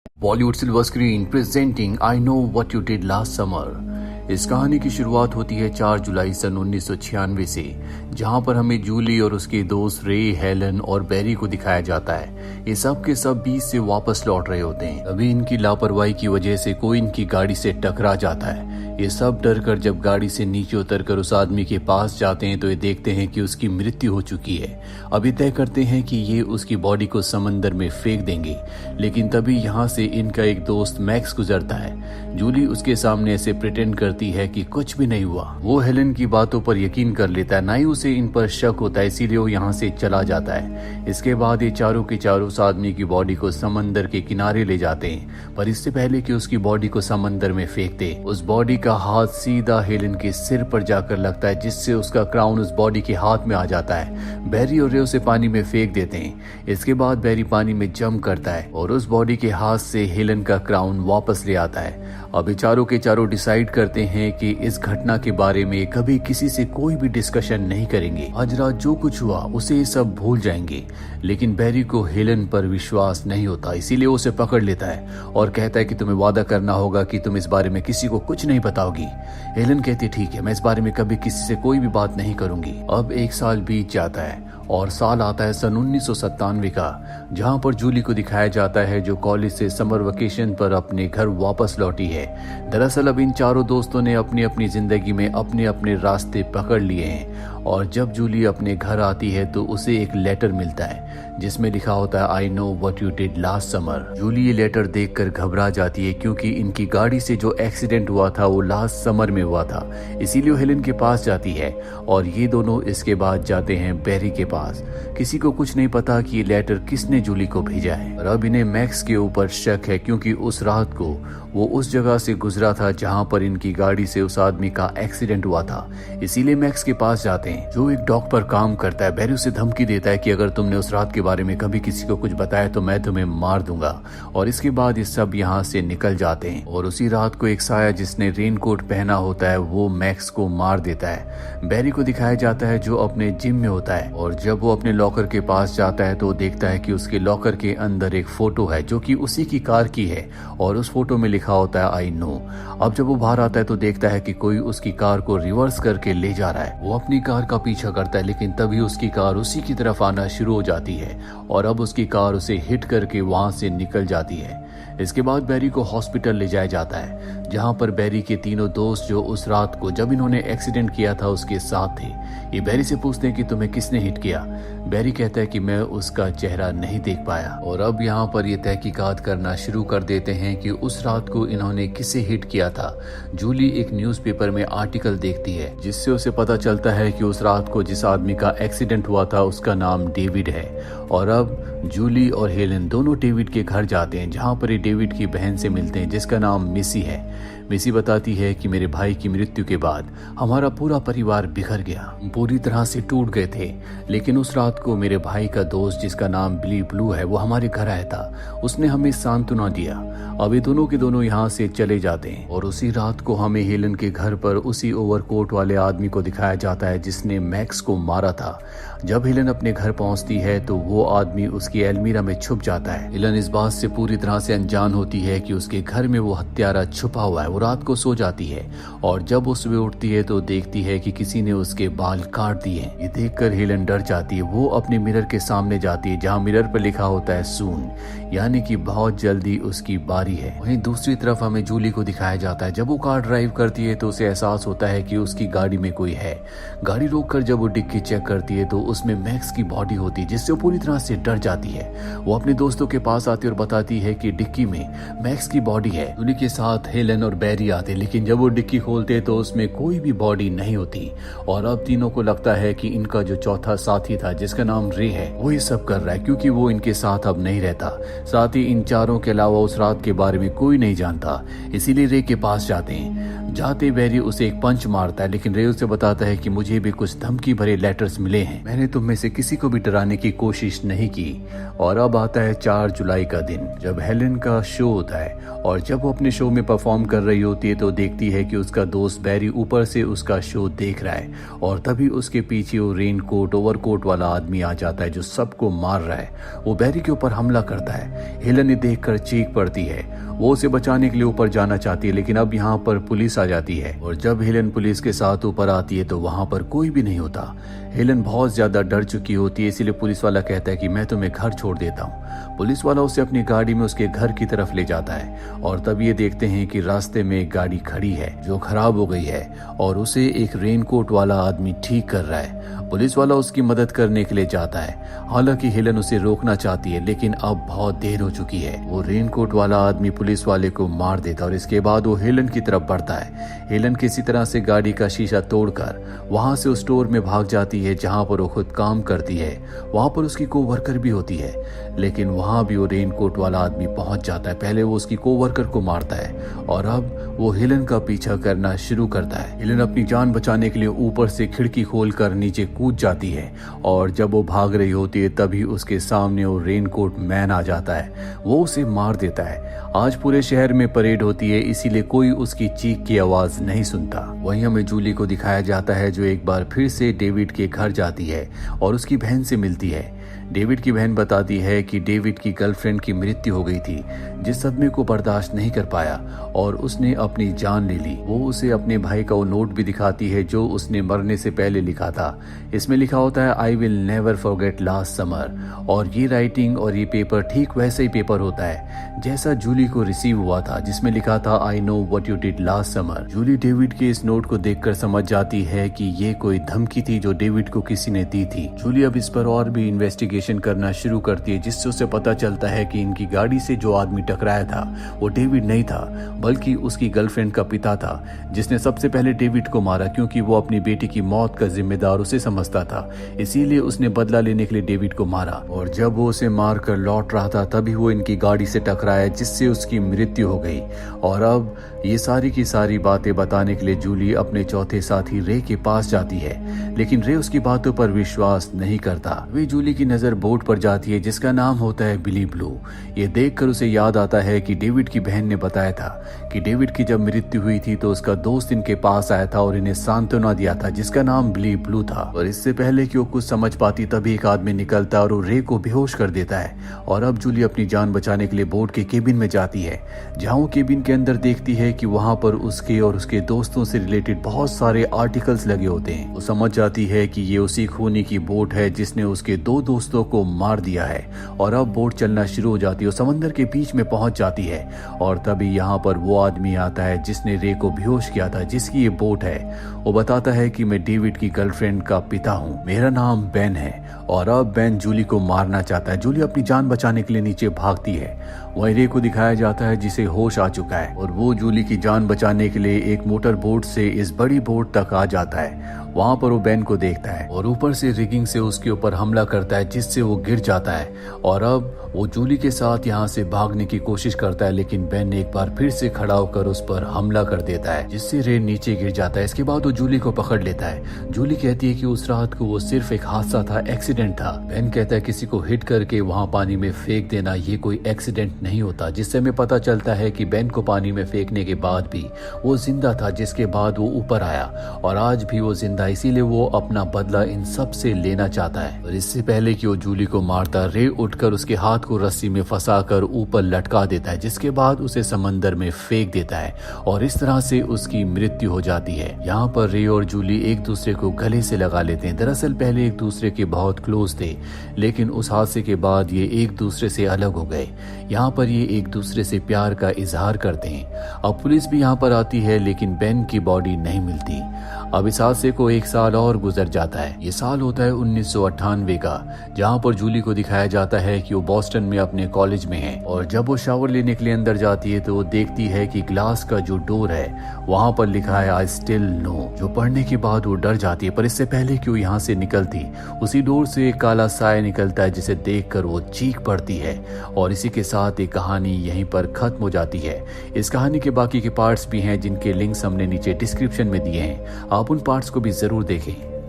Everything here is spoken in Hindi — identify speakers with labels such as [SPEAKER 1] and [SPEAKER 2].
[SPEAKER 1] Bollywood silver screen presenting I know what you did last summer. इस कहानी की शुरुआत होती है 4 जुलाई सन 1996 से, जहां पर हमें जूली और उसके दोस्त रे, हेलन और बैरी को दिखाया जाता है। ये सब के सब बीच से वापस लौट रहे होते हैं। अभी इनकी लापरवाही की वजह से कोई इनकी गाड़ी से टकरा जाता है। ये सब डर कर जब गाड़ी से नीचे उतरकर उस आदमी के पास जाते हैं तो ये देखते हैं कि उसकी मृत्यु हो चुकी है। अभी तय करते हैं कि ये उसकी बॉडी को समंदर में फेंक देंगे, लेकिन तभी यहाँ से इनका एक दोस्त मैक्स गुजरता है। जूली उसके सामने ऐसे प्रिटेंड करती है कि कुछ भी नहीं हुआ। वो हेलन की बातों पर यकीन कर लेता है, ना ही उसे इन पर शक होता है, इसीलिए वो यहाँ से चला जाता है। इसके बाद ये चारों के चारों उस आदमी की बॉडी को समंदर के किनारे ले जाते हैं, पर इससे पहले कि उसकी बॉडी को समंदर में फेंकते उस बॉडी का हाथ सीधा हेलन के सिर पर जाकर लगता है, जिससे उसका क्राउन उस बॉडी के हाथ में आ जाता है। बैरी और रे उसे पानी में फेंक देते हैं। इसके बाद बैरी पानी में जंप करता है और उस बॉडी के हाथ से हेलन का क्राउन वापस ले आता है। अब चारों के चारों डिसाइड करते हैं कि इस घटना के बारे में कभी किसी से कोई भी डिस्कशन नहीं करेंगे। आज रात जो कुछ हुआ उसे ये सब भूल जाएंगे, लेकिन बैरी को हेलन पर विश्वास नहीं होता, इसीलिए उसे पकड़ लेता है और कहता है कि तुम्हें वादा करना होगा कि तुम इस बारे में किसी को कुछ नहीं बताओगी। हेलन कहती है ठीक है, मैं इस बारे में कभी किसी से कोई भी बात नहीं करूंगी। अब 1 साल बीत जाता है और साल आता है सन 1997 का, जहां पर जूली को दिखाया जाता है जो कॉलेज से समर वेकेशन पर अपने घर वापस लौटी है। दरअसल अब इन चारों दोस्तों ने अपनी अपनी जिंदगी में अपने अपने रास्ते पकड़ लिए हैं और जब जूली अपने घर आती है तो उसे एक लेटर मिलता है जिसमें लिखा होता है I know what you did last summer. Julie ये लेटर देखकर घबरा जाती है क्योंकि इनकी गाड़ी से जो एक्सीडेंट हुआ था वो लास्ट समर में हुआ था, इसीलिए हेलन के पास जाती है और ये दोनों इसके बाद जाते हैं बैरी के पास। किसी को कुछ नहीं पता कि ये लेटर किसने जूली को भेजा है और अब इन्हें मैक्स के ऊपर शक है क्योंकि उस रात को वो उस जगह से गुजरा था जहां पर इनकी गाड़ी से उस आदमी का एक्सीडेंट हुआ था, इसीलिए मैक्स के पास जाते हैं जो एक डॉक पर काम करता है। बैरी उसे धमकी देता है कि अगर तुमने उस रात के बारे में कभी किसी को कुछ बताया तो मैं तुम्हें मार दूंगा और इसके बाद ये सब यहाँ से निकल जाते हैं और उसी रात को एक साया जिसने रेनकोट पहना होता है वो मैक्स को मार देता है। बैरी को दिखाया जाता है जो अपने जिम में होता है और जब वो अपने लॉकर के पास जाता है तो देखता है कि उसके लॉकर के अंदर एक फोटो है जो कि उसी की कार की है और उस फोटो में लिखा होता है आई नो। अब जब वो बाहर आता है तो देखता है कि कोई उसकी कार को रिवर्स करके ले जा रहा है। वो अपनी कार का पीछा करता है लेकिन तभी उसकी कार उसी की तरफ आना शुरू हो जाती है और अब उसकी कार उसे हिट करके वहां से निकल जाती है। इसके बाद बैरी को हॉस्पिटल ले जाया जाता है जहां पर बैरी के तीनों दोस्त जो उस रात को जब इन्होंने एक्सीडेंट किया था उसके साथ थे। ये बैरी से पूछते हैं कि तुम्हें किसने हिट किया। बैरी कहता है कि मैं उसका चेहरा नहीं देख पाया और अब यहाँ पर ये तहकीकात करना शुरू कर देते हैं कि उस रात को इन्होंने किसे हिट किया था। जूली एक न्यूज़पेपर में आर्टिकल देखती है जिससे उसे पता चलता है कि उस रात को जिस आदमी का एक्सीडेंट हुआ था उसका नाम डेविड है और अब जूली और हेलन दोनों डेविड के घर जाते हैं जहां पर ये डेविड की बहन से मिलते हैं जिसका नाम मिसी है। मिसी बताती है कि मेरे भाई की मृत्यु के बाद हमारा पूरा परिवार बिखर गया, पूरी तरह से टूट गए थे, लेकिन उस रात को मेरे भाई का दोस्त जिसका नाम बिली ब्लू है वो हमारे घर आया था। उसने हमें सांत्वना दिया। अब ये दोनों के दोनों यहाँ से चले जाते हैं और उसी रात को हमें हेलन के घर पर उसी ओवरकोट वाले आदमी को दिखाया जाता है जिसने मैक्स को मारा था। जब हेलन अपने घर पहुंचती है तो वो आदमी उसकी अलमीरा में छुप जाता है। हेलन इस बात से पूरी तरह से अनजान होती है कि उसके घर में वो हत्यारा छुपा हुआ है। वो रात को सो जाती है और जब वो सुबह उठती है तो देखती है कि किसी ने उसके बाल काट दिए। ये देखकर हेलन डर जाती है। वो अपने मिरर के सामने जाती है जहाँ मिरर पर लिखा होता है सून, यानी कि बहुत जल्दी उसकी बारी है। वहीं दूसरी तरफ हमें जूली को दिखाया जाता है। जब वो कार ड्राइव करती है तो उसे एहसास होता है कि उसकी गाड़ी में कोई है। गाड़ी रोककर जब वो डिक्की चेक करती है तो उसमें मैक्स की बॉडी होती है जिससे वो पूरी तरह से डर जाती है। वो अपने दोस्तों के पास आती है और बताती है कि डिक्की में मैक्स की बॉडी है। जूली के साथ हेलन और बैरी आते, लेकिन जब वो डिक्की खोलते तो उसमें कोई भी बॉडी नहीं होती और अब तीनों को लगता है कि इनका जो चौथा साथी था जिसका नाम रे है वो ये सब कर रहा है क्योंकि वो इनके साथ अब नहीं रहता। साथ ही इन चारों के अलावा उस रात के बारे में कोई नहीं जानता, इसीलिए रे के पास जाते हैं। जाते बैरी उसे एक पंच मारता है लेकिन रे उसे बताता है कि मुझे भी कुछ धमकी भरे लेटर्स मिले हैं, मैंने तुम में से किसी को भी डराने की कोशिश नहीं की। और अब आता है 4 जुलाई का दिन जब हेलन का शो होता है और जब वो अपने शो में परफॉर्म कर रही होती है तो देखती है कि उसका दोस्त बैरी ऊपर से उसका शो देख रहा है और तभी उसके पीछे वो रेनकोट ओवरकोट वाला आदमी आ जाता है जो सबको मार रहा है। वो बैरी के ऊपर हमला करता है है। हेलन ने देखकर चीख पड़ती है। वो उसे बचाने के लिए ऊपर जाना चाहती है, लेकिन अब यहाँ पर पुलिस आ जाती है और जब हेलन पुलिस के साथ ऊपर आती है तो वहाँ पर कोई भी नहीं होता। हेलन बहुत ज्यादा डर चुकी होती है, इसीलिए पुलिस वाला कहता है कि मैं तुम्हें घर छोड़ देता हूँ। पुलिस वाला उसे अपनी गाड़ी में उसके घर की तरफ ले जाता है और तब ये देखते हैं कि रास्ते में एक गाड़ी खड़ी है जो खराब हो गई है और उसे एक रेनकोट वाला आदमी ठीक कर रहा है। पुलिस वाला उसकी मदद करने के लिए जाता है। हालांकि हेलन उसे रोकना चाहती है, लेकिन अब बहुत देर हो चुकी है। वो रेनकोट वाला आदमी पुलिस वाले को मार देता और इसके बाद वो हेलन की तरफ बढ़ता है। हेलन किसी तरह से गाड़ी का शीशा तोड़कर वहां से उस स्टोर में भाग जाती है जहां पर वो खुद काम करती है। वहां पर उसकी कोवर्कर भी होती है, लेकिन वहां भी वो रेनकोट वाला आदमी पहुंच जाता है। पहले वो उसकी कोवर्कर को मारता है और अब वो हेलन का पीछा करना शुरू करता है। हेलन अपनी जान बचाने के लिए ऊपर से खिड़की खोलकर नीचे कूद जाती है और जब वो भाग रही होती है तभी उसके सामने वो रेनकोट मैन आ जाता है। वो उसे मार देता है। आज पूरे शहर में परेड होती है, इसीलिए कोई उसकी चीख की आवाज नहीं सुनता। वहीं हमें जूली को दिखाया जाता है जो एक बार फिर से डेविड के घर जाती है और उसकी बहन से मिलती है। डेविड की बहन बताती है कि डेविड की गर्लफ्रेंड की मृत्यु हो गई थी, जिस सदमे को बर्दाश्त नहीं कर पाया और उसने अपनी जान ले ली। वो उसे अपने भाई का वो नोट भी दिखाती है जो उसने मरने से पहले लिखा था। इसमें लिखा होता है I will never forget last summer, और ये राइटिंग और ये पेपर ठीक वैसे ही पेपर होता है जैसा जूली को रिसीव हुआ था, जिसमें लिखा था I know what you did last summer. Julie David के इस नोट को देखकर समझ जाती है कि ये कोई धमकी थी जो डेविड को किसी ने दी थी। जूली अब इस पर और भी इन्वेस्टिगेशन करना शुरू करती है, जिससे उसे पता चलता है कि इनकी गाड़ी से जो आदमी टकराया था वो डेविड नहीं था, बल्कि उसकी गर्लफ्रेंड का पिता था, जिसने सबसे पहले डेविड को मारा क्योंकि वो अपनी बेटी की मौत का जिम्मेदार उसे समझता था। इसीलिए उसने बदला लेने के लिए डेविड को मारा और जब वो उसे मारकर लौट रहा था तभी वो इनकी गाड़ी से टकराया, जिससे उसकी मृत्यु हो गई। और अब ये सारी की सारी बातें बताने के लिए जूली अपने चौथे साथी रे के पास जाती है, लेकिन रे उसकी बातों पर विश्वास नहीं करता। वे जूली की नजर बोट पर जाती है जिसका नाम होता है बिली ब्लू। ये देखकर उसे याद आता है कि डेविड की बहन ने बताया था कि डेविड की जब मृत्यु हुई थी तो उसका दोस्त इनके पास आया था और इन्हें सांत्वना दिया था जिसका नाम बिली ब्लू था। और इससे पहले कि वो कुछ समझ पाती तभी एक आदमी निकलता है और वो रे को बेहोश कर देता है। और अब जूली अपनी जान बचाने के लिए बोट के केबिन में जाती है, जहाँ वो केबिन के अंदर देखती है कि वहां पर उसके और उसके दोस्तों से रिलेटेड बहुत सारे आर्टिकल्स लगे होते हैं। वो समझ जाती है कि ये उसी खूनी की बोट है जिसने उसके दो दोस्तों को मार दिया है। और अब बोट चलना शुरू हो जाती है और समंदर के बीच में पहुंच जाती है और तभी यहाँ पर वो आदमी आता है जिसने रे को बेहोश किया था, जिसकी ये बोट है। वो बताता है कि मैं डेविड की गर्लफ्रेंड का पिता हूँ, मेरा नाम बेन है। और अब बेन जूली को मारना चाहता है। जूली अपनी जान बचाने के लिए नीचे भागती है। वहीं रे को दिखाया जाता है जिसे होश आ चुका है और वो जूली की जान बचाने के लिए एक मोटर बोट से इस बड़ी बोट तक आ जाता है। वहां पर वो बेन को देखता है और ऊपर से रिगिंग से उसके ऊपर हमला करता है, जिससे वो गिर जाता है। और अब वो जूली के साथ यहाँ से भागने की कोशिश करता है, लेकिन बेन एक बार फिर से खड़ा होकर उस पर हमला कर देता है, जिससे रे नीचे गिर जाता है। इसके बाद वो जूली को पकड़ लेता है। जूली कहती है कि उस रात को वो सिर्फ एक हादसा था, एक्सीडेंट था। बेन कहता है किसी को हिट करके वहाँ पानी में फेंक देना ये कोई एक्सीडेंट नहीं होता, जिससे हमें पता चलता है कि बेन को पानी में फेंकने के बाद भी वो जिंदा था, जिसके बाद वो ऊपर आया और आज भी वो जिंदा, इसीलिए वो अपना बदला इन सब से लेना चाहता है। और इससे पहले कि वो जूली को मारता, रे उठकर उसके हाथ को रस्सी में फंसाकर ऊपर लटका देता है, जिसके बाद उसे समंदर में फेंक देता है और इस तरह से उसकी मृत्यु हो जाती है। यहाँ पर रे और जूली एक दूसरे को गले से लगा लेते हैं। दरअसल पहले एक दूसरे के बहुत क्लोज थे, लेकिन उस हादसे के बाद ये एक दूसरे से अलग हो गए। यहाँ पर ये एक दूसरे से प्यार का इजहार करते हैं। अब पुलिस भी यहाँ पर आती है, लेकिन बेन की बॉडी नहीं मिलती। अब इस हादसे को एक साल और गुजर जाता है। ये साल होता है 1998 का, जहाँ पर जूली को दिखाया जाता है कि वो बॉस्टन में अपने कॉलेज में है और जब वो शावर लेने के लिए अंदर जाती है तो वो देखती है कि ग्लास का जो डोर है वहाँ पर लिखा है आई स्टिल नो, जो पढ़ने के बाद वो डर जाती है। पर इससे पहले कि वो यहाँ से निकलती, उसी डोर से एक काला साया निकलता है, जिसे देखकर वो चीख पड़ती है। और इसी के साथ ये कहानी यहीं पर खत्म हो जाती है। इस कहानी के बाकी के पार्ट्स भी हैं, जिनके लिंक्स हमने नीचे डिस्क्रिप्शन में दिए हैं, आप उन पार्ट्स को भी जरूर देखें।